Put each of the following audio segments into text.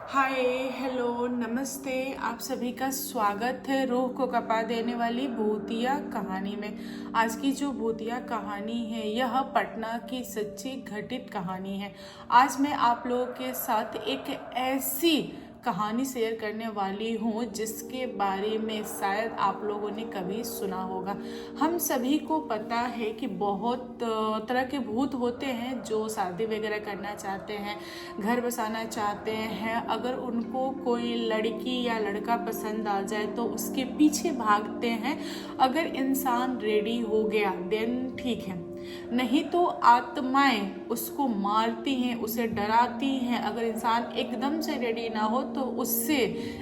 हाय, hello, नमस्ते। आप सभी का स्वागत है रूह को कपा देने वाली भूतिया कहानी में। आज की जो भूतिया कहानी है यह पटना की सच्ची घटित कहानी है। आज मैं आप लोगों के साथ एक ऐसी कहानी शेयर करने वाली हूँ जिसके बारे में शायद आप लोगों ने कभी सुना होगा। हम सभी को पता है कि बहुत तरह के भूत होते हैं जो शादी वगैरह करना चाहते हैं, घर बसाना चाहते हैं। अगर उनको कोई लड़की या लड़का पसंद आ जाए तो उसके पीछे भागते हैं। अगर इंसान रेडी हो गया देन ठीक है, नहीं तो आत्माएं उसको मारती हैं, उसे डराती हैं। अगर इंसान एकदम से रेडी ना हो तो उससे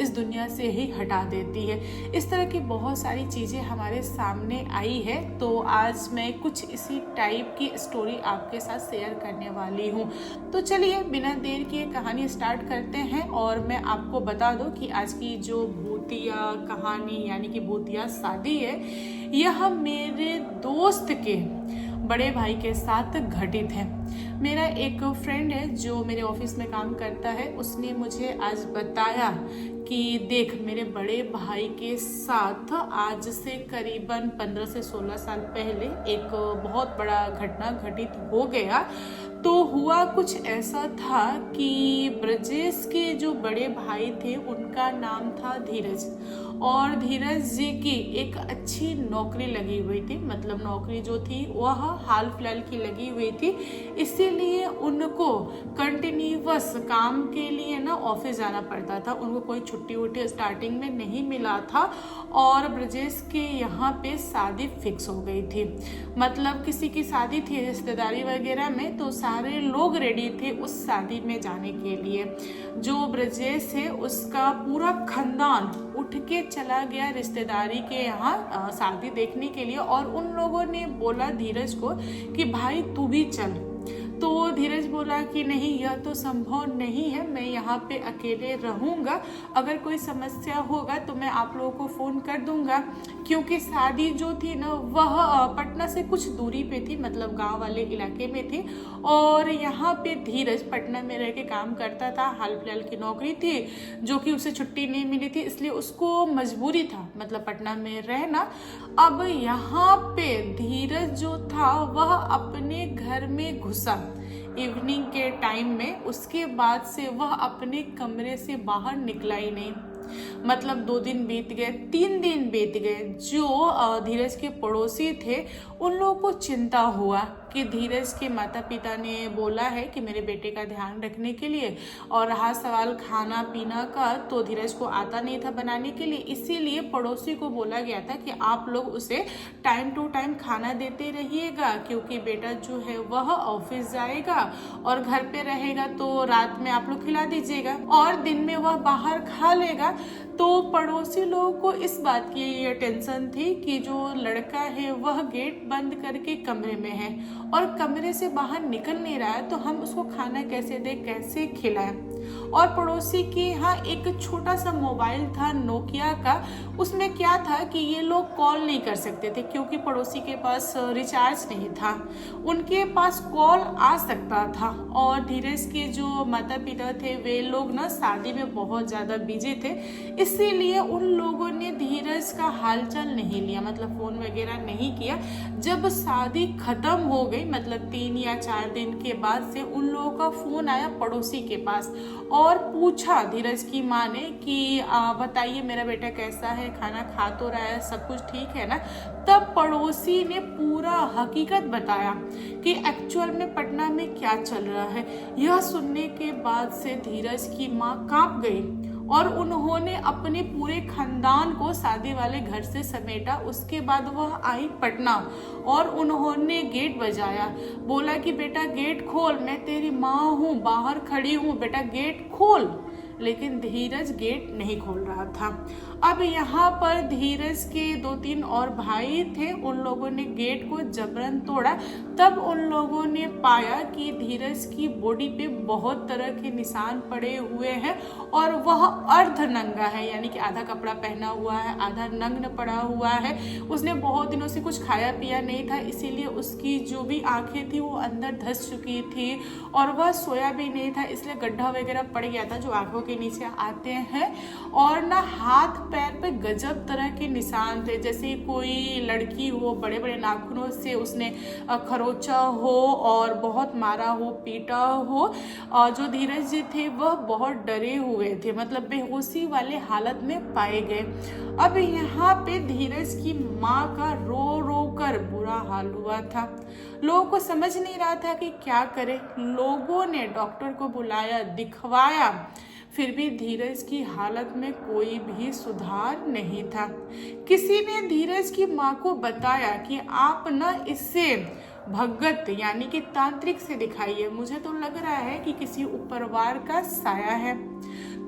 इस दुनिया से ही हटा देती है। इस तरह की बहुत सारी चीज़ें हमारे सामने आई है। तो आज मैं कुछ इसी टाइप की स्टोरी आपके साथ शेयर करने वाली हूँ। तो चलिए बिना देर किए कहानी स्टार्ट करते हैं। और मैं आपको बता दूं कि आज की जो भूतिया कहानी यानी कि भूतिया शादी है, यह मेरे दोस्त के बड़े भाई के साथ घटित है। मेरा एक फ्रेंड है जो मेरे ऑफिस में काम करता है। उसने मुझे आज बताया कि देख, मेरे बड़े भाई के साथ आज से करीबन 15 से 16 साल पहले एक बहुत बड़ा घटना घटित हो गया। तो हुआ कुछ ऐसा था कि ब्रजेश के जो बड़े भाई थे उनका नाम था धीरज, और धीरज जी की एक अच्छी नौकरी लगी हुई थी। मतलब नौकरी जो थी वह हाल फिलहाल की लगी हुई थी, इसीलिए उनको कंटिन्यूअस काम के लिए ना ऑफिस जाना पड़ता था। उनको कोई छुट्टी वुट्टी स्टार्टिंग में नहीं मिला था। और ब्रजेश के यहाँ पे शादी फिक्स हो गई थी। मतलब किसी की शादी थी रिश्तेदारी वगैरह में, तो सारे लोग रेडी थे उस शादी में जाने के लिए। जो ब्रजेश है उसका पूरा खानदान उठ के चला गया रिश्तेदारी के यहाँ शादी देखने के लिए। और उन लोगों ने बोला धीरज को कि भाई तू भी चल। तो धीरज बोला कि नहीं, यह तो संभव नहीं है, मैं यहाँ पे अकेले रहूँगा। अगर कोई समस्या होगा तो मैं आप लोगों को फ़ोन कर दूँगा। क्योंकि शादी जो थी ना वह पटना से कुछ दूरी पे थी, मतलब गांव वाले इलाके में थी। और यहाँ पे धीरज पटना में रह के काम करता था, हाल फिलहाल की नौकरी थी जो कि उसे छुट्टी नहीं मिली थी, इसलिए उसको मजबूरी था मतलब पटना में रहना। अब यहाँ पे धीरज जो था वह अपने घर में घुसा इवनिंग के टाइम में। उसके बाद से वह अपने कमरे से बाहर निकला ही नहीं। मतलब 2 दिन बीत गए, 3 दिन बीत गए। जो धीरज के पड़ोसी थे उन लोगों को चिंता हुआ कि धीरज के माता पिता ने बोला है कि मेरे बेटे का ध्यान रखने के लिए। और रहा सवाल खाना पीना का, तो धीरज को आता नहीं था बनाने के लिए, इसीलिए पड़ोसी को बोला गया था कि आप लोग उसे टाइम टू टाइम खाना देते रहिएगा। क्योंकि बेटा जो है वह ऑफिस जाएगा और घर पे रहेगा, तो रात में आप लोग खिला दीजिएगा और दिन में वह बाहर खा लेगा। तो पड़ोसी लोगों को इस बात की ये टेंशन थी कि जो लड़का है वह गेट बंद करके कमरे में है और कमरे से बाहर निकल नहीं रहा है, तो हम उसको खाना कैसे दें, कैसे खिलाएं। और पड़ोसी के यहाँ एक छोटा सा मोबाइल था नोकिया का। उसमें क्या था कि ये लोग कॉल नहीं कर सकते थे क्योंकि पड़ोसी के पास रिचार्ज नहीं था। उनके पास कॉल आ सकता था। और धीरज के जो माता पिता थे वे लोग ना शादी में बहुत ज़्यादा बिजी थे, इसीलिए उन लोगों ने धीरज का हालचाल नहीं लिया, मतलब फ़ोन वगैरह नहीं किया। जब शादी खत्म हो गई, मतलब 3 या 4 दिन के बाद से उन लोगों का फ़ोन आया पड़ोसी के पास और पूछा धीरज की माँ ने कि बताइए मेरा बेटा कैसा है, खाना खा तो रहा है, सब कुछ ठीक है ना। तब पड़ोसी ने पूरा हकीकत बताया कि एक्चुअल में पटना में क्या चल रहा है। यह सुनने के बाद से धीरज की माँ कांप गई और उन्होंने अपने पूरे खानदान को शादी वाले घर से समेटा। उसके बाद वह आई पटना और उन्होंने गेट बजाया, बोला कि बेटा गेट खोल, मैं तेरी माँ हूँ, बाहर खड़ी हूँ, बेटा गेट खोल। लेकिन धीरज गेट नहीं खोल रहा था। अब यहाँ पर धीरज के 2-3 और भाई थे, उन लोगों ने गेट को जबरन तोड़ा। तब उन लोगों ने पाया कि धीरज की बॉडी पे बहुत तरह के निशान पड़े हुए हैं और वह अर्ध नंगा है, यानी कि आधा कपड़ा पहना हुआ है, आधा नग्न पड़ा हुआ है। उसने बहुत दिनों से कुछ खाया पिया नहीं था, इसीलिए उसकी जो भी आंखें थी वो अंदर धंस चुकी थी और वह सोया भी नहीं था, इसलिए गड्ढा वगैरह पड़ गया था जो आंखों के नीचे आते हैं और ना हाथ पैर पे गजब तरह के निशान थे, जैसे कोई लड़की हो बड़े बड़े नाखूनों से उसने खरोचा हो और बहुत मारा हो, पीटा हो। और जो धीरज जी थे वह बहुत डरे हुए थे, मतलब बेहोशी वाले हालत में पाए गए। अब यहाँ पे धीरज की माँ का रो रो कर बुरा हाल हुआ था। लोगों को समझ नहीं रहा था कि क्या करें। लोगों ने डॉक्टर को बुलाया, दिखवाया, फिर भी धीरज की हालत में कोई भी सुधार नहीं था। किसी ने धीरज की माँ को बताया कि आप न इससे भगत यानी कि तांत्रिक से दिखाइए, मुझे तो लग रहा है कि किसी ऊपरवार का साया है।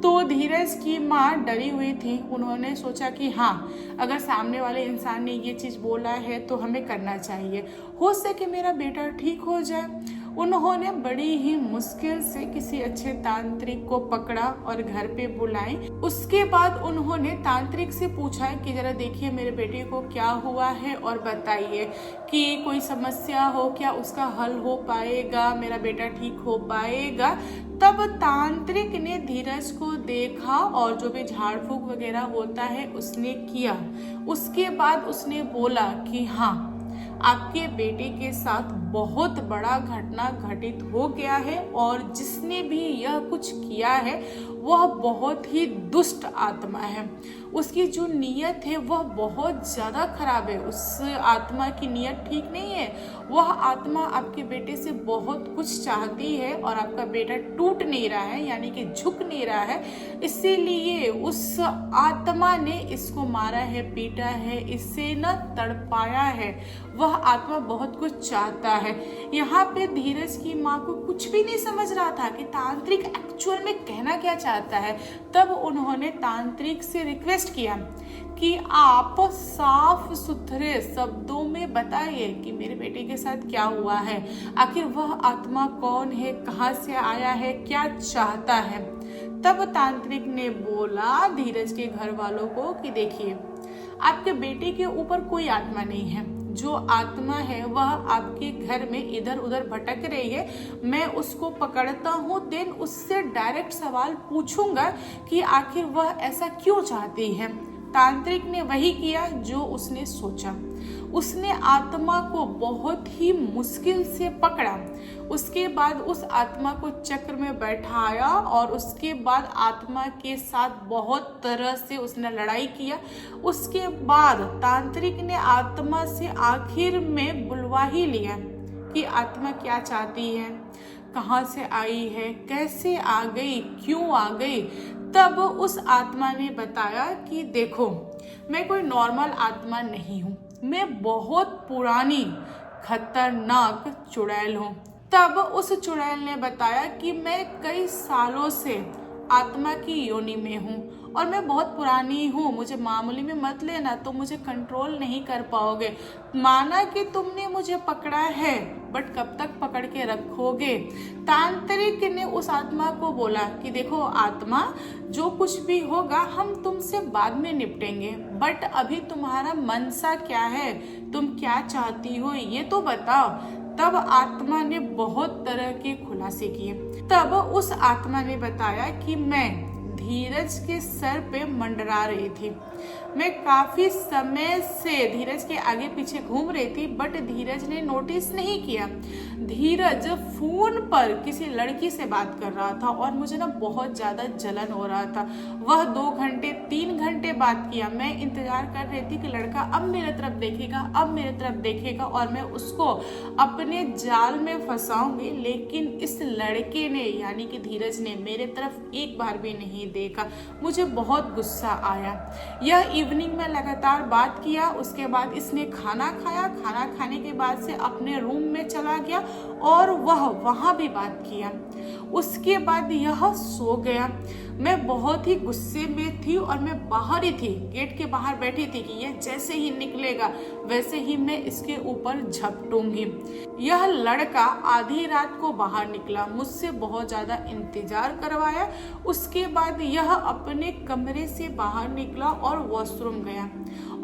तो धीरज की माँ डरी हुई थी। उन्होंने सोचा कि हाँ, अगर सामने वाले इंसान ने ये चीज़ बोला है तो हमें करना चाहिए, हो सके मेरा बेटा ठीक हो जाए। उन्होंने बड़ी ही मुश्किल से किसी अच्छे तांत्रिक को पकड़ा और घर पे बुलाए। उसके बाद उन्होंने तांत्रिक से पूछा कि जरा देखिए मेरे बेटे को क्या हुआ है और बताइए कि कोई समस्या हो क्या, उसका हल हो पाएगा, मेरा बेटा ठीक हो पाएगा। तब तांत्रिक ने धीरज को देखा और जो भी झाड़ फूक वगैरह होता है उसने किया। उसके बाद उसने बोला कि हाँ, आपके बेटे के साथ बहुत बड़ा घटना घटित हो गया है और जिसने भी यह कुछ किया है वह बहुत ही दुष्ट आत्मा है। उसकी जो नीयत है वह बहुत ज़्यादा खराब है। उस आत्मा की नीयत ठीक नहीं है। वह आत्मा आपके बेटे से बहुत कुछ चाहती है और आपका बेटा टूट नहीं रहा है, यानी कि झुक नहीं रहा है, इसीलिए उस आत्मा ने इसको मारा है, पीटा है, इससे न तड़पाया है। वह आत्मा बहुत कुछ चाहता है। यहाँ पे धीरज की माँ को कुछ भी नहीं समझ रहा था कि तांत्रिक एक्चुअल में कहना क्या चाहता है। तब उन्होंने तांत्रिक से रिक्वेस्ट किया कि आप साफ सुथरे शब्दों में बताइए कि मेरे बेटे के साथ क्या हुआ है, आखिर वह आत्मा कौन है, कहाँ से आया है, क्या चाहता है। तब तांत्रिक ने बोला धीरज के घर वालों को कि देखिए, आपके बेटे के ऊपर कोई आत्मा नहीं है। जो आत्मा है वह आपके घर में इधर उधर भटक रही है। मैं उसको पकड़ता हूँ, देन उससे डायरेक्ट सवाल पूछूंगा कि आखिर वह ऐसा क्यों चाहती है। तांत्रिक ने वही किया जो उसने सोचा। उसने आत्मा को बहुत ही मुश्किल से पकड़ा। उसके बाद उस आत्मा को चक्र में बैठाया और उसके बाद आत्मा के साथ बहुत तरह से उसने लड़ाई किया। उसके बाद तांत्रिक ने आत्मा से आखिर में बुलवा ही लिया कि आत्मा क्या चाहती है, कहाँ से आई है, कैसे आ गई, क्यों आ गई। तब उस आत्मा ने बताया कि देखो, मैं कोई नॉर्मल आत्मा नहीं हूँ, मैं बहुत पुरानी खतरनाक चुड़ैल हूँ। तब उस चुड़ैल ने बताया कि मैं कई सालों से आत्मा की योनि में हूँ और मैं बहुत पुरानी हूँ, मुझे मामूली में मत लेना, तो मुझे कंट्रोल नहीं कर पाओगे। माना कि तुमने मुझे पकड़ा है, बट कब तक पकड़ के रखोगे। तांत्रिक ने उस आत्मा को बोला कि देखो आत्मा, जो कुछ भी होगा हम तुमसे बाद में निपटेंगे, बट अभी तुम्हारा मनसा क्या है, तुम क्या चाहती हो ये तो बताओ। तब आत्मा ने बहुत तरह के खुलासे किए। तब उस आत्मा ने बताया कि मैं धीरज के सर पे मंडरा रही थी। मैं काफी समय से धीरज के आगे पीछे घूम रही थी, बट धीरज ने नोटिस नहीं किया। धीरज फोन पर किसी लड़की से बात कर रहा था और मुझे ना बहुत ज्यादा जलन हो रहा था। वह 2 घंटे 3 घंटे बात किया। मैं इंतजार कर रही थी कि लड़का अब मेरे तरफ देखेगा, अब मेरे तरफ देखेगा और मैं उसको अपने जाल में फंसाऊंगी। लेकिन इस लड़के ने यानी कि धीरज ने मेरे तरफ एक बार भी नहीं देखा। मुझे बहुत गुस्सा आया। यह इवनिंग में लगातार बात किया। उसके बाद इसने खाना खाया। खाना खाने के बाद से अपने रूम में चला गया और वह वहां भी बात किया। उसके बाद यह सो गया। मैं बहुत ही गुस्से में थी और मैं बाहर ही थी, गेट के बाहर बैठी थी कि यह जैसे ही निकलेगा वैसे ही मैं इसके ऊपर झपटूंगी। यह लड़का आधी रात को बाहर निकला, मुझसे बहुत ज्यादा इंतजार करवाया। उसके बाद यह अपने कमरे से बाहर निकला और वॉशरूम गया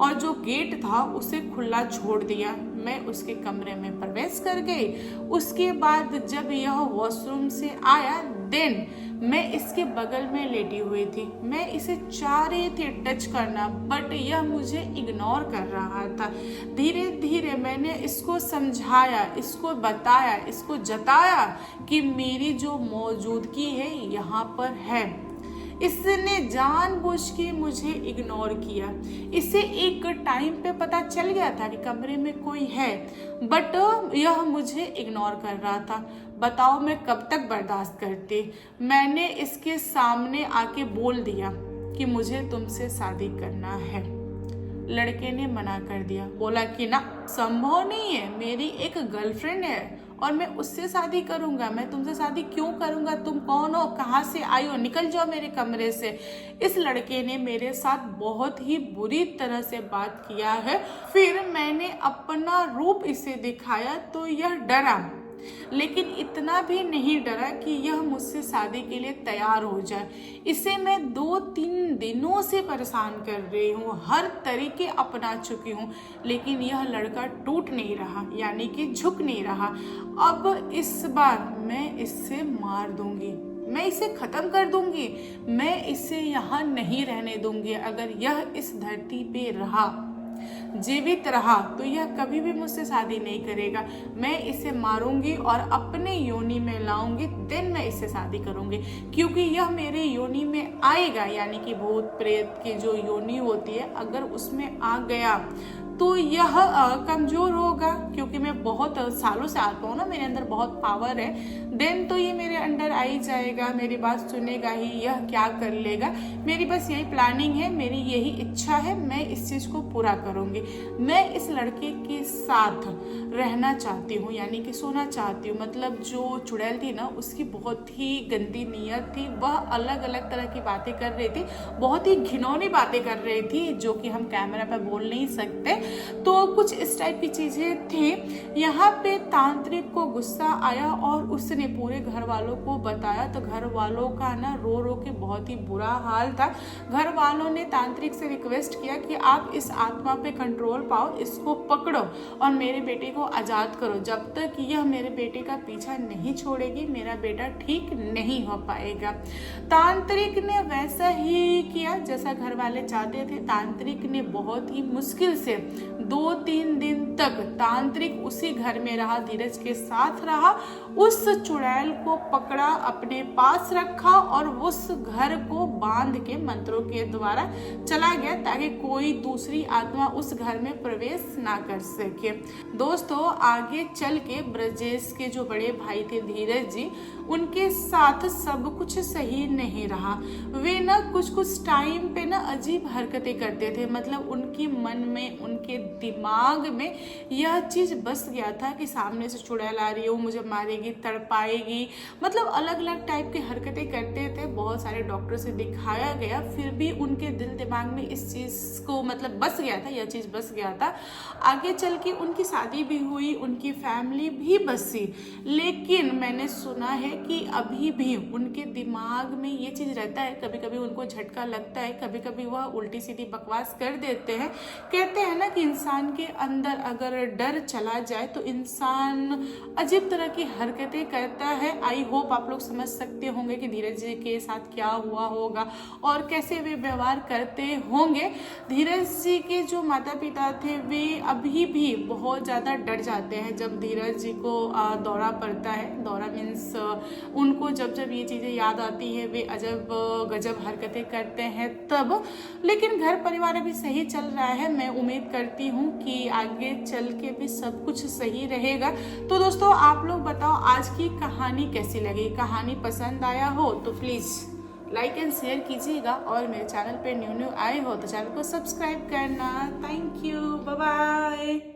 और जो गेट था उसे खुला छोड़ दिया। मैं उसके कमरे में प्रवेश कर गई। उसके बाद जब यह वॉशरूम से आया, देन मैं इसके बगल में लेटी हुई थी। मैं इसे चाह रही थी टच करना, बट यह मुझे इग्नोर कर रहा था। धीरे धीरे मैंने इसको समझाया, इसको बताया, इसको जताया कि मेरी जो मौजूदगी है यहाँ पर है। इसने जानबूझ के मुझे इग्नोर किया। इसे एक टाइम पे पता चल गया था कि कमरे में कोई है, बट यह मुझे इग्नोर कर रहा था। बताओ मैं कब तक बर्दाश्त करती। मैंने इसके सामने आके बोल दिया कि मुझे तुमसे शादी करना है। लड़के ने मना कर दिया, बोला कि ना, संभव नहीं है, मेरी एक गर्लफ्रेंड है और मैं उससे शादी करूंगा। मैं तुमसे शादी क्यों करूंगा? तुम कौन हो? कहाँ से आई हो? निकल जाओ मेरे कमरे से। इस लड़के ने मेरे साथ बहुत ही बुरी तरह से बात किया है। फिर मैंने अपना रूप इसे दिखाया तो यह डरा, लेकिन इतना भी नहीं डरा कि यह मुझसे शादी के लिए तैयार हो जाए। इसे मैं 2-3 दिनों से परेशान कर रही हूँ, हर तरीके अपना चुकी हूँ, लेकिन यह लड़का टूट नहीं रहा, यानी कि झुक नहीं रहा। अब इस बार मैं इससे मार दूंगी, मैं इसे खत्म कर दूंगी, मैं इसे यहाँ नहीं रहने दूंगी। अगर यह इस धरती पे रहा, जीवित रहा, तो यह कभी भी मुझसे शादी नहीं करेगा। मैं इसे मारूंगी और अपने योनि में लाऊंगी, देन मैं इससे शादी करूंगी। क्योंकि यह मेरे योनि में आएगा, यानी कि भूत प्रेत की जो योनि होती है, अगर उसमें आ गया तो यह कमजोर होगा, क्योंकि मैं बहुत सालों से आता हूँ ना, मेरे अंदर बहुत पावर है। देन तो ये मेरे अंडर आ ही जाएगा, मेरी बात सुनेगा ही, यह क्या कर लेगा। मेरी बस यही प्लानिंग है, मेरी यही इच्छा है, मैं इस चीज को पूरा करूंगी। मैं इस लड़के के साथ रहना चाहती हूँ, यानी कि सोना चाहती हूँ। मतलब जो चुड़ैल थी ना, उसकी बहुत ही गंदी नीयत थी। वह अलग अलग तरह की बातें कर रही थी, बहुत ही घिनौनी बातें कर रही थी, जो कि हम कैमरा पर बोल नहीं सकते। तो कुछ इस टाइप की चीजें थी। यहाँ पे तांत्रिक को गुस्सा आया और उसने पूरे घर वालों को बताया, तो घर वालों का ना रो रो के बहुत ही बुरा हाल था। घर वालों ने तांत्रिक से रिक्वेस्ट किया कि आप इस आत्मा पे कंट्रोल पाओ, इसको पकड़ो और मेरे बेटे को आजाद करो। जब तक यह मेरे बेटे का पीछा नहीं छोड़ेगी, मेरा बेटा ठीक नहीं हो पाएगा। तांत्रिक ने वैसा ही किया जैसा घर वाले चाहते थे। तांत्रिक ने बहुत ही मुश्किल से 2-3 दिन तक तांत्रिक उसी घर में रहा, धीरज के साथ रहा, उस चुड़ैल को पकड़ा, अपने पास रखा और उस घर को बांध के मंत्रों के द्वारा चला गया, ताकि कोई दूसरी आत्मा उस घर में प्रवेश ना कर सके। दोस्तों, आगे चल के ब्रजेश के जो बड़े भाई थे धीरज जी, उनके साथ सब कुछ सही नहीं रहा। वे ना कुछ टाइम पे ना अजीब हरकतें करते थे। मतलब उनके मन में, उनके दिमाग में यह चीज बस गया था कि सामने से चुड़ैल आ रही है, वो मुझे मारेगी, तड़पाएगी। मतलब अलग अलग टाइप की हरकतें करते थे। बहुत सारे डॉक्टर से दिखाया गया, फिर भी उनके दिल दिमाग में इस चीज को मतलब बस गया था, यह चीज बस गया था। आगे चल के उनकी शादी भी हुई, उनकी फैमिली भी बसी, लेकिन मैंने सुना है कि अभी भी उनके दिमाग में ये चीज रहता है। कभी कभी उनको झटका लगता है, कभी कभी वह उल्टी सीधी बकवास कर देते हैं। कहते हैं ना कि इंसान के अंदर अगर डर चला जाए तो इंसान अजीब तरह की हरकतें करता है। आई होप आप लोग समझ सकते होंगे कि धीरज जी के साथ क्या हुआ होगा और कैसे वे व्यवहार करते होंगे। धीरज जी के जो माता पिता थे, वे अभी भी बहुत ज़्यादा डर जाते हैं जब धीरज जी को दौरा पड़ता है। दौरा मीन्स उनको जब जब ये चीज़ें याद आती है, वे अजब गजब हरकतें करते हैं तब। लेकिन घर परिवार अभी सही चल रहा है। मैं उम्मीद करती हूँ कि आगे चल के भी सब कुछ सही रहेगा। तो दोस्तों, आप लोग बताओ आज की कहानी कैसी लगी। कहानी पसंद आया हो तो प्लीज़ लाइक एंड शेयर कीजिएगा, और मेरे चैनल पे न्यू आए हो तो चैनल को सब्सक्राइब करना। Thank you, bye bye.